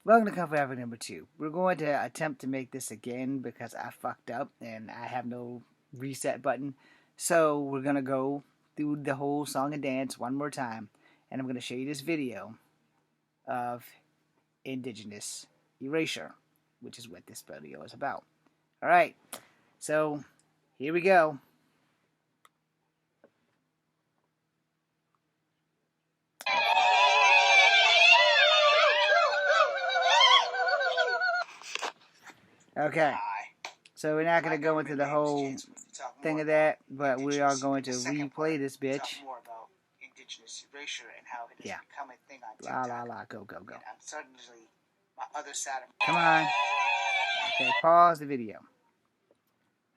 Welcome to Comfort Africa number 2. We're going to attempt to make this again because I fucked up and I have no reset button. So we're going to go through the whole song and dance one more time. And I'm going to show you this video of Indigenous Erasure, which is what this video is about. Alright, so here we go. Okay, so we're not going to go into the whole thing of that, but we are going to replay this bitch. Indigenous erasure and how it has become a thing on La TikTok. la la, go. And I'm certainly my other side of Come on. Okay, pause the video.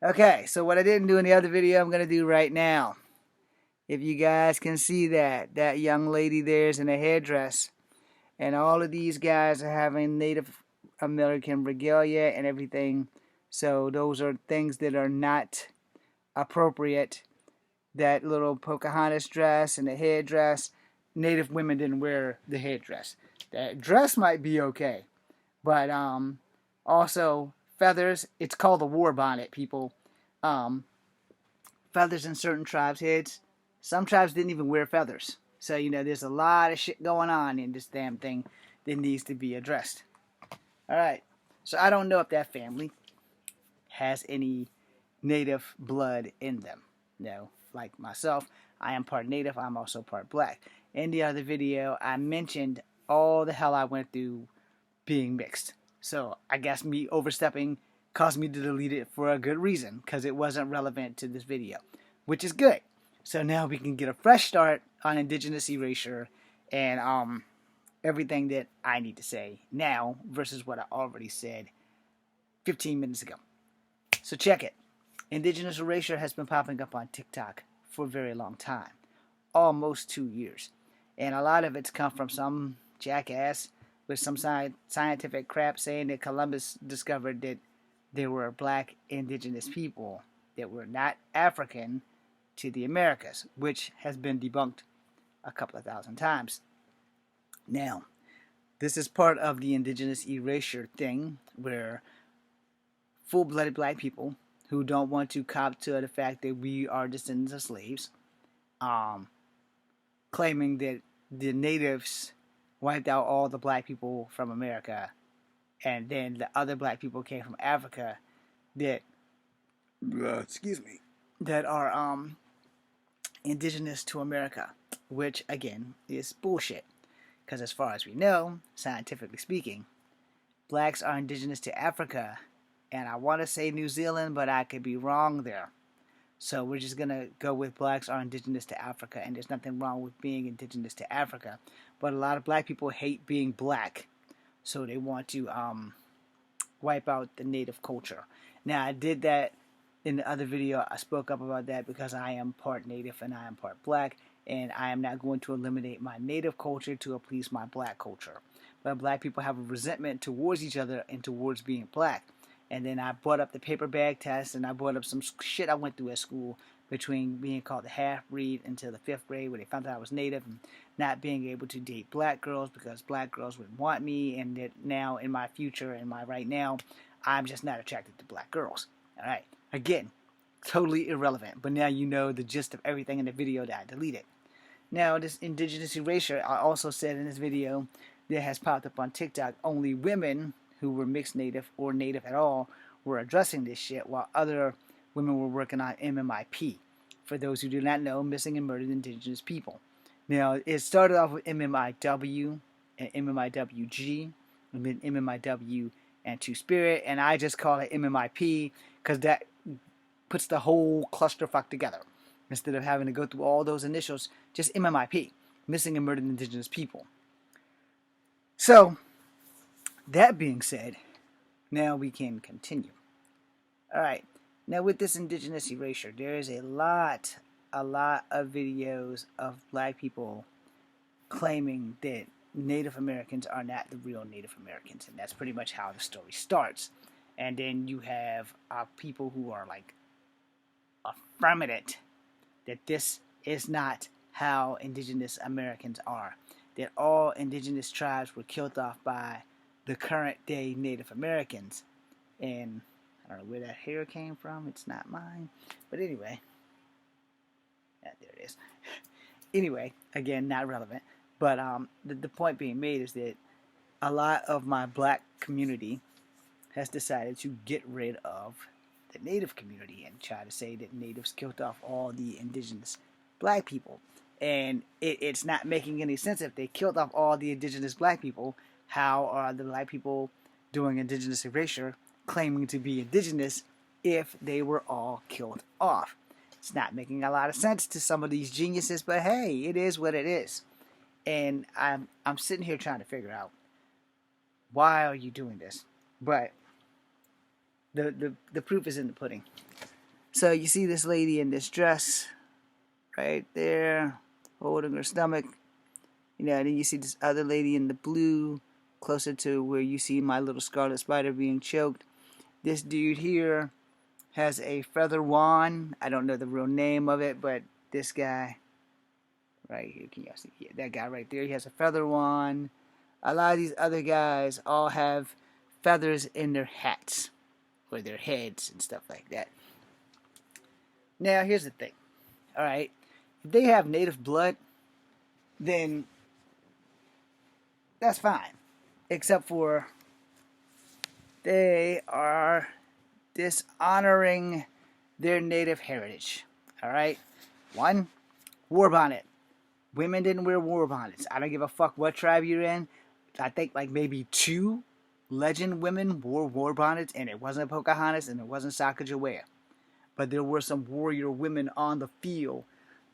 Okay, so what I didn't do in the other video, I'm going to do right now. If you guys can see that young lady there's in a headdress, and all of these guys are having Native American regalia and everything. So those are things that are not appropriate. That little Pocahontas dress and the headdress, Native women didn't wear the headdress. That dress might be okay, but also feathers. It's called a war bonnet, people. Feathers in certain tribes' heads. Some tribes didn't even wear feathers. So, there's a lot of shit going on in this damn thing that needs to be addressed. Alright, so I don't know if that family has any Native blood in them. No, like myself, I am part Native, I'm also part black. In the other video, I mentioned all the hell I went through being mixed. So, I guess me overstepping caused me to delete it for a good reason, because it wasn't relevant to this video, which is good. So now we can get a fresh start on Indigenous Erasure and everything that I need to say now versus what I already said 15 minutes ago. So check it. Indigenous Erasure has been popping up on TikTok for a very long time. Almost 2 years. And a lot of it's come from some jackass with some scientific crap saying that Columbus discovered that there were black indigenous people that were not African to the Americas, which has been debunked a couple of thousand times. Now, this is part of the Indigenous Erasure thing, where full-blooded black people who don't want to cop to the fact that we are descendants of slaves, claiming that the natives wiped out all the black people from America, and then the other black people came from Africa that, that are indigenous to America, which again is bullshit. Because as far as we know, scientifically speaking, blacks are indigenous to Africa, and I want to say New Zealand, but I could be wrong there. So we're just gonna go with blacks are indigenous to Africa, and there's nothing wrong with being indigenous to Africa. But a lot of black people hate being black, so they want to wipe out the native culture. Now I did that in the other video. I spoke up about that because I am part Native and I am part black, and I am not going to eliminate my Native culture to appease my black culture. But black people have a resentment towards each other and towards being black. And then I brought up the paper bag test, and I brought up some shit I went through at school between being called the half-breed until the 5th grade, where they found out I was Native, and not being able to date black girls because black girls wouldn't want me, and that now in my future, in my right now, I'm just not attracted to black girls. Alright, again, totally irrelevant, but now you know the gist of everything in the video that I deleted. Now, this Indigenous Erasure, I also said in this video, that has popped up on TikTok, only women who were mixed Native or Native at all were addressing this shit, while other women were working on MMIP. For those who do not know, Missing and Murdered Indigenous People. Now, it started off with MMIW and MMIWG, and then MMIW and Two-Spirit, and I just call it MMIP because that puts the whole clusterfuck together. Instead of having to go through all those initials, just MMIP, Missing and Murdered Indigenous People. So, that being said, now we can continue. Alright, now with this Indigenous Erasure, there is a lot of videos of black people claiming that Native Americans are not the real Native Americans, and that's pretty much how the story starts. And then you have people who are like affirmative that this is not how Indigenous Americans are, that all indigenous tribes were killed off by the current day Native Americans. And I don't know where that hair came from. It's not mine. But anyway. Yeah, there it is. Anyway, again, not relevant. But the point being made is that a lot of my black community has decided to get rid of the Native community and try to say that Natives killed off all the indigenous black people. And it's not making any sense. If they killed off all the indigenous black people, how are the black people doing indigenous erasure claiming to be indigenous if they were all killed off? It's not making a lot of sense to some of these geniuses, but hey, it is what it is. And I'm sitting here trying to figure out, why are you doing this? But the proof is in the pudding. So you see this lady in this dress right there, holding her stomach. You know, and then you see this other lady in the blue, closer to where you see my little scarlet spider being choked. This dude here has a feather wand. I don't know the real name of it, but this guy right here, can y'all see? Yeah, that guy right there, he has a feather wand. A lot of these other guys all have feathers in their hats or their heads and stuff like that. Now, here's the thing. All right, if they have native blood, then that's fine. Except for they are dishonoring their native heritage. All right? One, war bonnet. Women didn't wear war bonnets. I don't give a fuck what tribe you're in. I think like maybe 2 legend women wore war bonnets, and it wasn't Pocahontas and it wasn't Sacagawea. But there were some warrior women on the field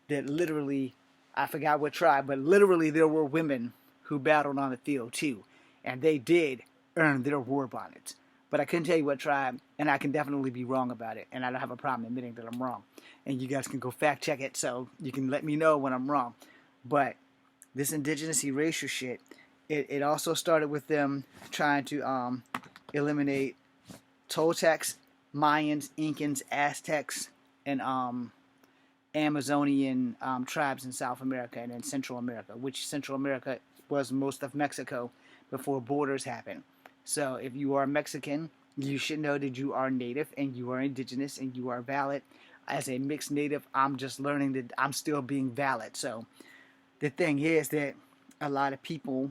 that literally, I forgot what tribe, but literally there were women who battled on the field too. And they did earn their war bonnets. But I couldn't tell you what tribe, and I can definitely be wrong about it. And I don't have a problem admitting that I'm wrong. And you guys can go fact check it, so you can let me know when I'm wrong. But this indigenous erasure shit, it also started with them trying to eliminate Toltecs, Mayans, Incans, Aztecs, and Amazonian tribes in South America and in Central America, which Central America was most of Mexico before borders happened. So if you are Mexican, you should know that you are native and you are indigenous and you are valid. As a mixed native, I'm just learning that I'm still being valid. So the thing is that a lot of people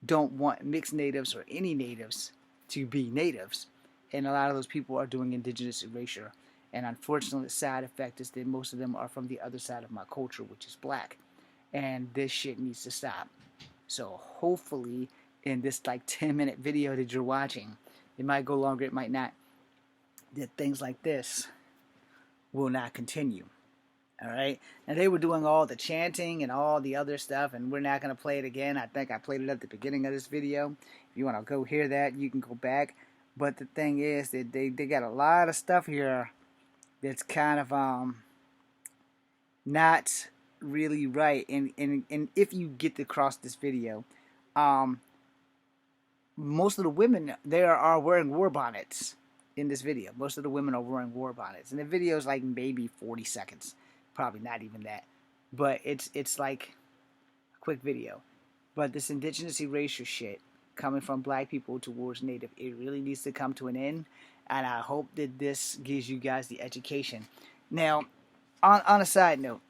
don't want mixed natives or any natives to be natives. And a lot of those people are doing indigenous erasure. And unfortunately, the side effect is that most of them are from the other side of my culture, which is black. And this shit needs to stop. So hopefully, in this like 10-minute video that you're watching, it might go longer, it might not, that things like this will not continue. Alright? And they were doing all the chanting and all the other stuff, and we're not going to play it again. I think I played it at the beginning of this video. If you want to go hear that, you can go back. But the thing is that they got a lot of stuff here that's kind of not really right. And if you get across this video, most of the women there are wearing war bonnets in this video. Most of the women are wearing war bonnets. And the video is like maybe 40 seconds. Probably not even that. But it's like a quick video. But this indigenous erasure shit coming from black people towards native, it really needs to come to an end. And I hope that this gives you guys the education. Now, on a side note,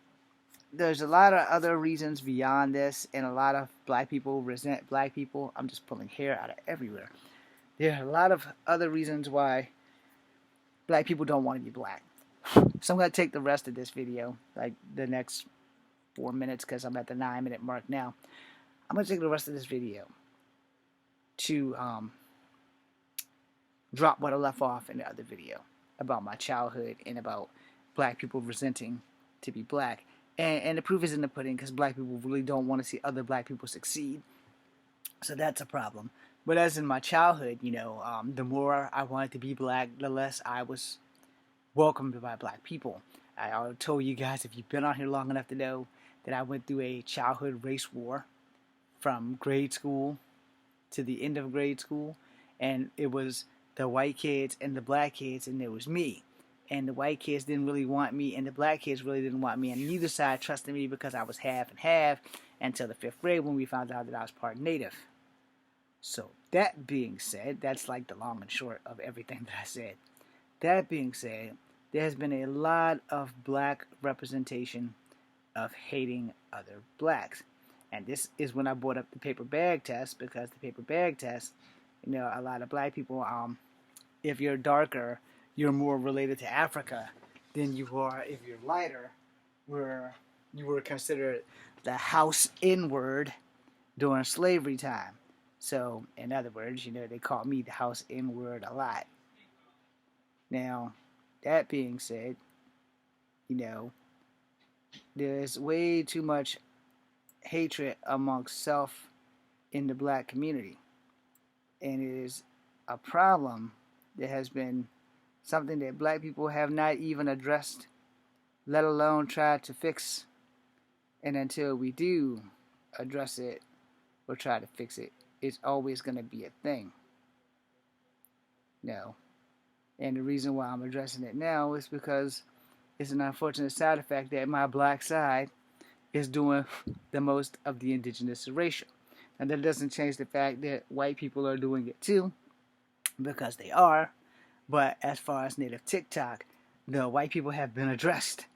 there's a lot of other reasons beyond this, and a lot of black people resent black people. I'm just pulling hair out of everywhere. There are a lot of other reasons why black people don't want to be black. So I'm going to take the rest of this video, like the next 4 minutes, because I'm at the 9-minute mark now. I'm going to take the rest of this video to drop what I left off in the other video about my childhood and about black people resenting to be black. And the proof is in the pudding, because black people really don't want to see other black people succeed. So that's a problem. But as in my childhood, you know, the more I wanted to be black, the less I was welcomed by black people. I told you guys, if you've been on here long enough to know, that I went through a childhood race war from grade school to the end of grade school. And it was the white kids and the black kids, and there was me. And the white kids didn't really want me, and the black kids really didn't want me, and neither side trusted me because I was half and half until the 5th grade when we found out that I was part native. So that being said, that's like the long and short of everything that I said. That being said, there has been a lot of black representation of hating other blacks. And this is when I brought up the paper bag test, because the paper bag test, a lot of black people, if you're darker, you're more related to Africa than you are if you're lighter, where you were considered the house N-word during slavery time. So, in other words, they called me the house N-word a lot. Now, that being said, there's way too much hatred amongst self in the black community. And it is a problem that has been something that black people have not even addressed, let alone tried to fix. And until we do address it or try to fix it, it's always going to be a thing. No. And the reason why I'm addressing it now is because it's an unfortunate side effect that my black side is doing the most of the indigenous erasure. And that doesn't change the fact that white people are doing it too, because they are. But as far as native TikTok, the white people have been addressed.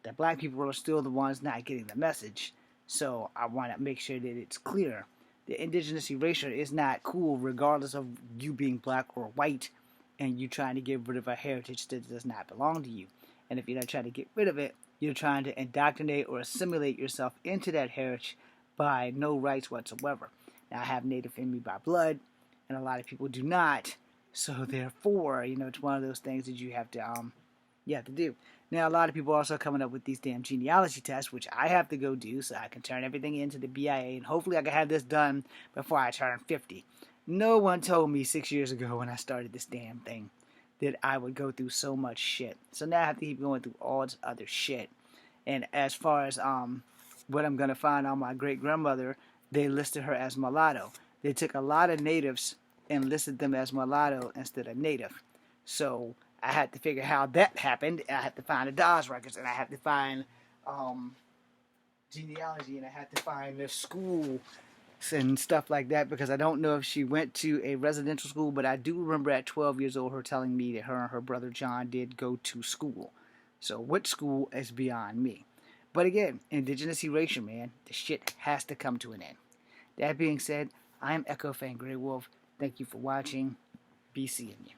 The black people are still the ones not getting the message. So I want to make sure that it's clear. The indigenous erasure is not cool regardless of you being black or white and you trying to get rid of a heritage that does not belong to you. And if you're not trying to get rid of it, you're trying to indoctrinate or assimilate yourself into that heritage by no rights whatsoever. Now, I have native in me by blood, and a lot of people do not. So therefore, it's one of those things that you have to do. Now, a lot of people are also coming up with these damn genealogy tests, which I have to go do so I can turn everything into the BIA, and hopefully I can have this done before I turn 50. No one told me 6 years ago when I started this damn thing that I would go through so much shit. So now I have to keep going through all this other shit. And as far as what I'm going to find on my great-grandmother, they listed her as mulatto. They took a lot of natives and listed them as mulatto instead of native. So I had to figure how that happened. I had to find the Dawes records, and I had to find genealogy, and I had to find the school and stuff like that, because I don't know if she went to a residential school, but I do remember at 12 years old her telling me that her and her brother John did go to school. So which school is beyond me. But again, indigenous erasure, man, the shit has to come to an end. That being said, I am Echo Fan Grey Wolf. Thank you for watching. Be seeing you.